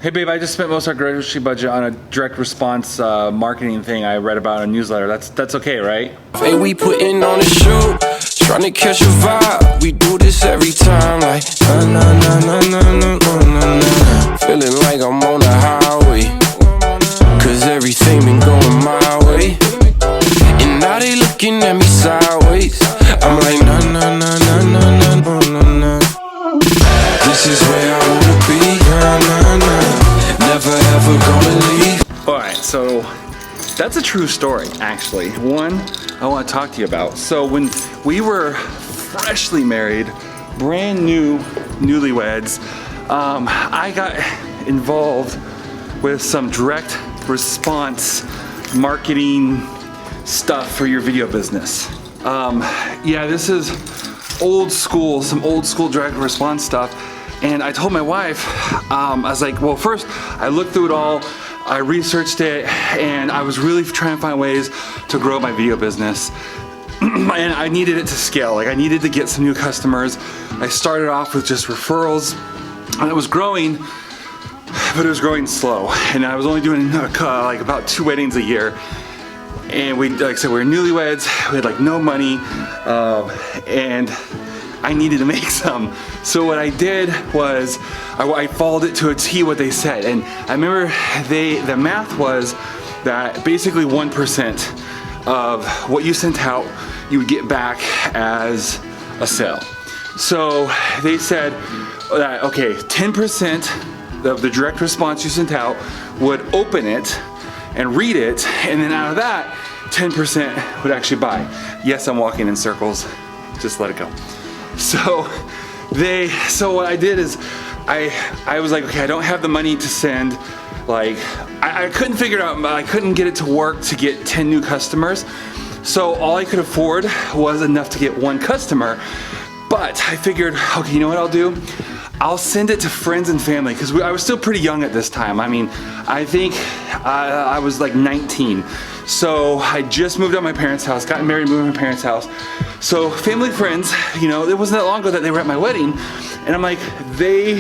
Hey babe, I just spent most of our grocery budget on a direct response marketing thing I read about in a newsletter. That's okay, right? Hey, we putting on a show, trying to catch a vibe. We do this every time, like na na na na na na na na. Feeling like I'm on the highway, cause everything been going my way. And now they looking at me sideways. I'm like na na na na na na na na. This is where I wanna be, na na na. Never ever gonna leave. Alright, so that's a true story, actually. One I want to talk to you about. So when we were freshly married, brand new, newlyweds, I got involved with some direct response marketing stuff for your video business. Yeah, this is old school, some old school direct response stuff. And I told my wife, I was like, well, first I looked through it all, I researched it, and I was really trying to find ways to grow my video business. And I needed it to scale, like I needed to get some new customers. I started off with just referrals, and it was growing, but it was growing slow. And I was only doing like about 2 weddings a year. And we, like I said, we were newlyweds, we had like no money, and I needed to make some. So what I did was I followed it to a T what they said. And I remember the math was that basically 1% of what you sent out, you would get back as a sale. So they said that, okay, 10% of the direct response you sent out would open it and read it, and then out of that, 10% would actually buy. Yes, I'm walking in circles, just let it go. So what I did is I was like, okay, I don't have the money to send, like, I couldn't figure it out, I couldn't get it to work to get 10 new customers. So all I could afford was enough to get 1 customer. But I figured, okay, you know what I'll do? I'll send it to friends and family, because I was still pretty young at this time. I mean, I think I was like 19. So I just moved out of my parents' house, got married, moved to my parents' house. So family, friends, you know, it wasn't that long ago that they were at my wedding, and I'm like, they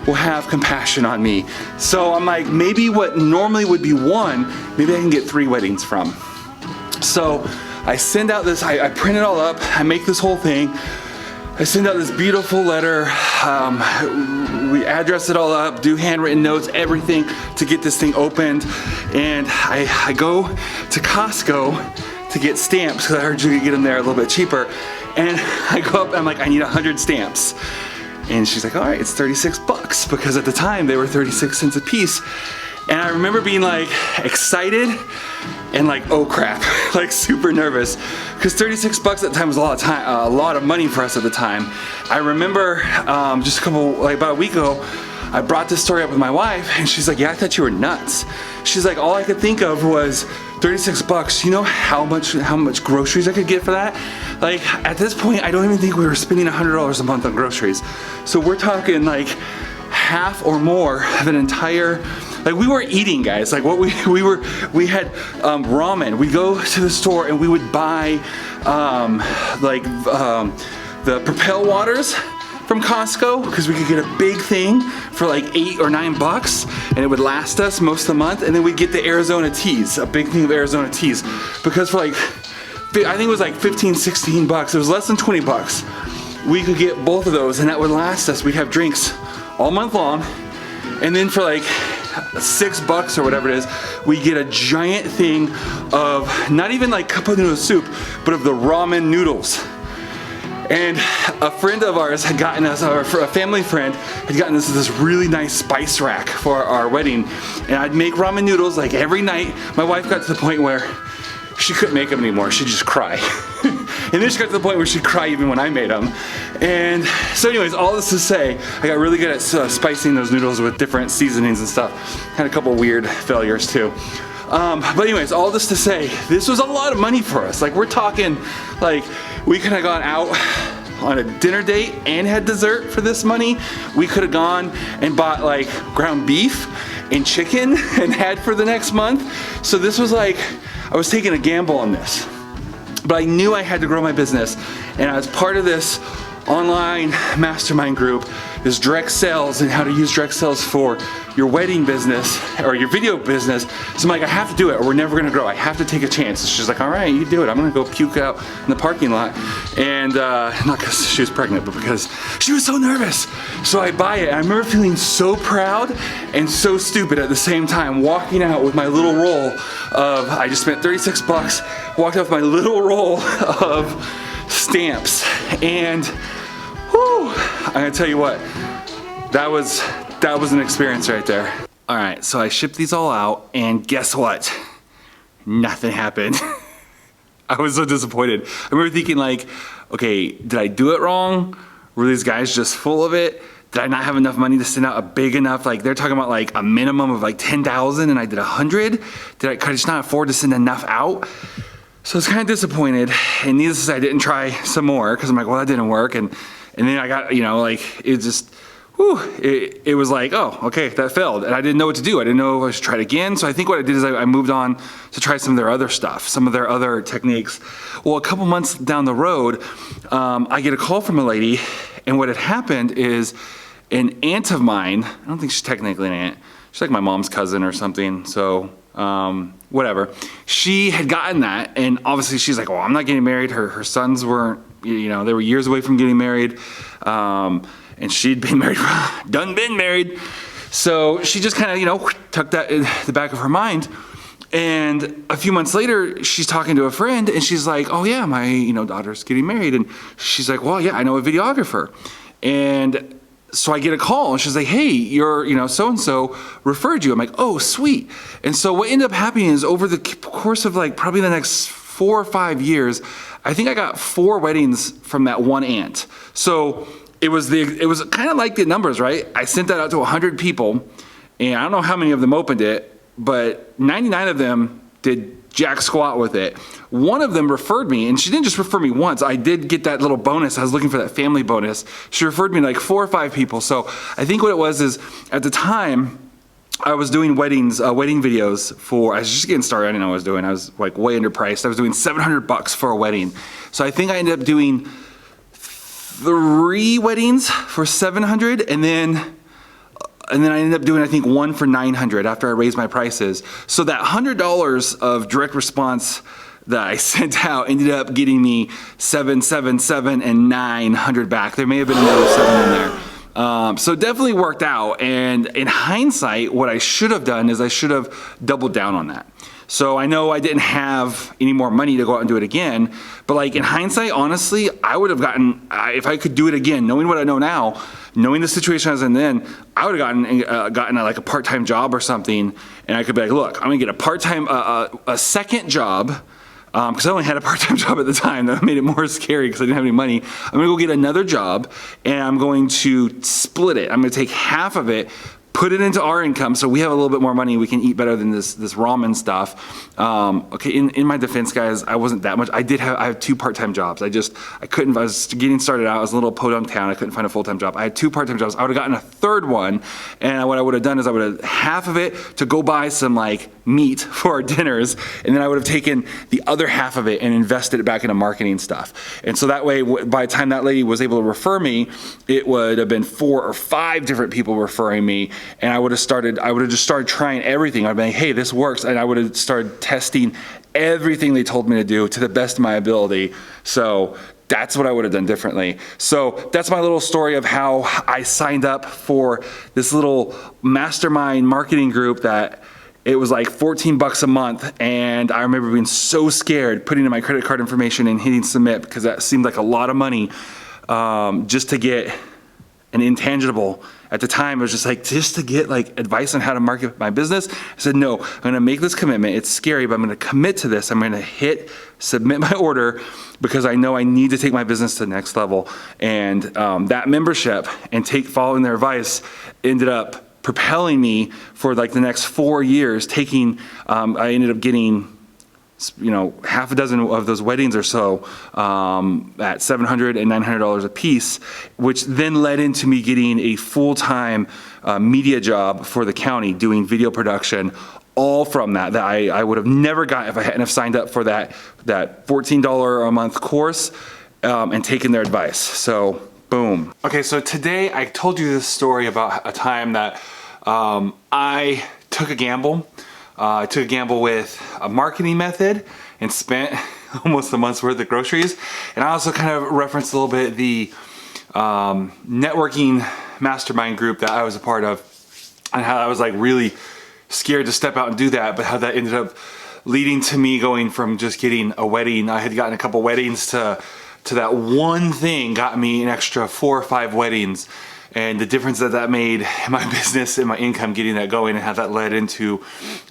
will have compassion on me. So I'm like, maybe what normally would be 1, maybe I can get 3 weddings from. So I send out this, I print it all up, I make this whole thing, I send out this beautiful letter, we address it all up, do handwritten notes, everything to get this thing opened, and I go to Costco to get stamps, because I heard you could get them there a little bit cheaper, and I go up, I'm like, I need 100 stamps. And she's like, all right, it's 36 bucks, because at the time they were 36 cents a piece. And I remember being like excited and like, oh crap, like super nervous, because 36 bucks at the time was a lot of money for us at the time. I remember just about a week ago, I brought this story up with my wife, and she's like, yeah, I thought you were nuts. She's like, all I could think of was 36 bucks. You know how much groceries I could get for that? Like at this point, I don't even think we were spending $100 a month on groceries. So we're talking like half or more of an entire, like we were eating, guys. Like what we had ramen. We'd go to the store and we would buy the Propel waters from Costco, because we could get a big thing for like 8 or 9 bucks, and it would last us most of the month. And then we'd get the Arizona teas, a big thing of Arizona teas, because for like, I think it was like 15, 16 bucks. It was less than 20 bucks. We could get both of those, and that would last us. We'd have drinks all month long. And then for like $6 or whatever it is, we get a giant thing of not even like cup of noodle soup, but of the ramen noodles. And a friend of ours had gotten us, a family friend had gotten us this really nice spice rack for our wedding. And I'd make ramen noodles like every night. My wife got to the point where she couldn't make them anymore. She'd just cry. And then she got to the point where she'd cry even when I made them. And so anyways, all this to say, I got really good at spicing those noodles with different seasonings and stuff. Had a couple weird failures too. But anyways, all this to say, this was a lot of money for us. Like we're talking, like we could have gone out on a dinner date and had dessert for this money. We could have gone and bought like ground beef and chicken and had for the next month. So this was like, I was taking a gamble on this. But I knew I had to grow my business, and I was part of this online mastermind group this direct sales and how to use direct sales for your wedding business or your video business. So I'm like, I have to do it or we're never gonna grow. I have to take a chance. And she's like, all right, you do it. I'm gonna go puke out in the parking lot. And not because she was pregnant, but because she was so nervous. So I buy it. And I remember feeling so proud and so stupid at the same time, walking out with my little roll of, I just spent 36 bucks, walked out with my little roll of stamps. And whew, I'm gonna tell you what, that was an experience right there. All right, so I shipped these all out and guess what? Nothing happened. I was so disappointed. I remember thinking like, okay, did I do it wrong? Were these guys just full of it? Did I not have enough money to send out a big enough, like they're talking about like a minimum of like 10,000 and I did 100? Could I just not afford to send enough out? So I was kind of disappointed, and needless to say, I didn't try some more because I'm like, well, that didn't work, and then I got, you know, like it just, whew, it was like, oh, okay, that failed, and I didn't know what to do. I didn't know if I should try it again. So I think what I did is I moved on to try some of their other stuff, some of their other techniques. Well, a couple months down the road, I get a call from a lady, and what had happened is an aunt of mine. I don't think she's technically an aunt. She's like my mom's cousin or something. So. Whatever. She had gotten that, and obviously she's like, "Oh, I'm not getting married." Her sons weren't, you know, they were years away from getting married, and she'd been married, done been married. So she just kind of, you know, tucked that in the back of her mind. And a few months later, she's talking to a friend, and she's like, "Oh yeah, my, you know, daughter's getting married," and she's like, "Well, yeah, I know a videographer," and so I get a call and she's like, "Hey, your, you know, so-and-so referred you." I'm like, "Oh, sweet." And so what ended up happening is over the course of like probably the next 4 or 5 years, I think I got 4 weddings from that one aunt. So it was kind of like the numbers, right? I sent that out to 100 people, and I don't know how many of them opened it, but 99 of them did jack squat with it. One of them referred me, and she didn't just refer me once. I did get that little bonus. I was looking for that family bonus. She referred me like 4 or 5 people. So I think what it was is, at the time, I was doing weddings, wedding videos for, I was just getting started. I didn't know what I was doing. I was like way underpriced. I was doing 700 bucks for a wedding. So I think I ended up doing 3 weddings for 700, and then I ended up doing, I think, 1 for 900 after I raised my prices. So that $100 of direct response that I sent out ended up getting me 777 and 900 back. There may have been another 7 in there. So it definitely worked out. And in hindsight, what I should have done is I should have doubled down on that. So I know I didn't have any more money to go out and do it again, but like in hindsight, honestly, I would have gotten, if I could do it again, knowing what I know now, knowing the situation I was in then, I would have gotten like a part-time job or something, and I could be like, look, I'm gonna get a part-time, a second job, because I only had a part-time job at the time. That made it more scary because I didn't have any money. I'm gonna go get another job, and I'm going to split it. I'm gonna take half of it, put it into our income so we have a little bit more money, we can eat better than this ramen stuff. Okay, in my defense, guys, I wasn't that much. I have 2 part-time jobs. I couldn't, I was getting started out. I was in a little podunk town. I couldn't find a full-time job. I had 2 part-time jobs. I would have gotten a third one, and what I would have done is I would have half of it to go buy some like meat for our dinners, and then I would have taken the other half of it and invested it back into marketing stuff. And so that way, by the time that lady was able to refer me, it would have been 4 or 5 different people referring me. And I would have just started trying everything. I'd be like, hey, this works. And I would have started testing everything they told me to do to the best of my ability. So that's what I would have done differently. So that's my little story of how I signed up for this little mastermind marketing group that it was like 14 bucks a month. And I remember being so scared putting in my credit card information and hitting submit because that seemed like a lot of money just to get an intangible. At the time, it was just like, just to get like advice on how to market my business. I said, no, I'm gonna make this commitment. It's scary, but I'm gonna commit to this. I'm gonna submit my order because I know I need to take my business to the next level. And that membership and following their advice ended up propelling me for like the next 4 years. I ended up getting, you know, half a dozen of those weddings or so at $700 and $900 a piece, which then led into me getting a full-time media job for the county doing video production, all from that I would have never got if I hadn't have signed up for that $14 a month course and taken their advice. So Boom. Okay, so today I told you this story about a time that I took a gamble. I took a gamble with a marketing method and spent almost a month's worth of groceries. And I also kind of referenced a little bit the networking mastermind group that I was a part of, and how I was like really scared to step out and do that, but how that ended up leading to me going from just getting a wedding. I had gotten a couple weddings to that one thing got me an extra 4 or 5 weddings, and the difference that made in my business and my income getting that going, and how that led into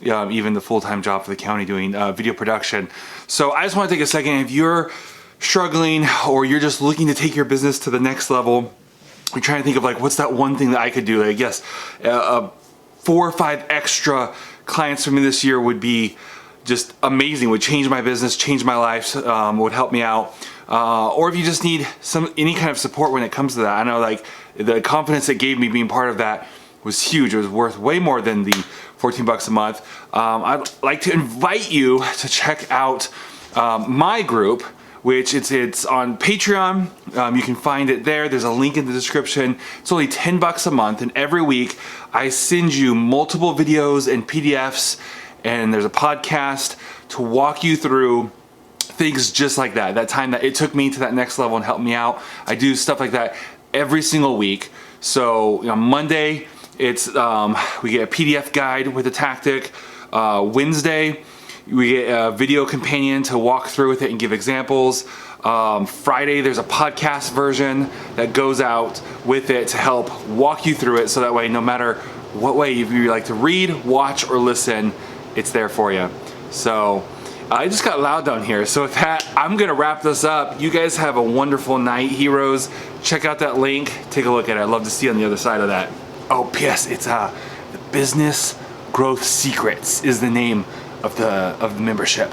even the full-time job for the county doing video production. So I just want to take a second. If you're struggling or you're just looking to take your business to the next level, you're trying to think of like, what's that one thing that I could do? Like, yes, 4 or 5 extra clients for me this year would be just amazing, would change my business, change my life, would help me out. Or if you just need any kind of support when it comes to that. I know like the confidence it gave me being part of that was huge. It was worth way more than the $14 a month. I'd like to invite you to check out my group, which it's on Patreon. You can find it there. There's a link in the description. It's only $10 a month, and every week I send you multiple videos and PDFs, and there's a podcast to walk you through things just like that time that it took me to that next level and helped me out. I do stuff like that every single week. So Monday, it's we get a PDF guide with a tactic. Wednesday, we get a video companion to walk through with it and give examples. Friday, there's a podcast version that goes out with it to help walk you through it, so that way no matter what way you like to read, watch, or listen, it's there for you. So I just got loud down here. So with that, I'm gonna wrap this up. You guys have a wonderful night, heroes. Check out that link, take a look at it. I'd love to see you on the other side of that. Oh, P.S. It's the Business Growth Secrets is the name of the membership.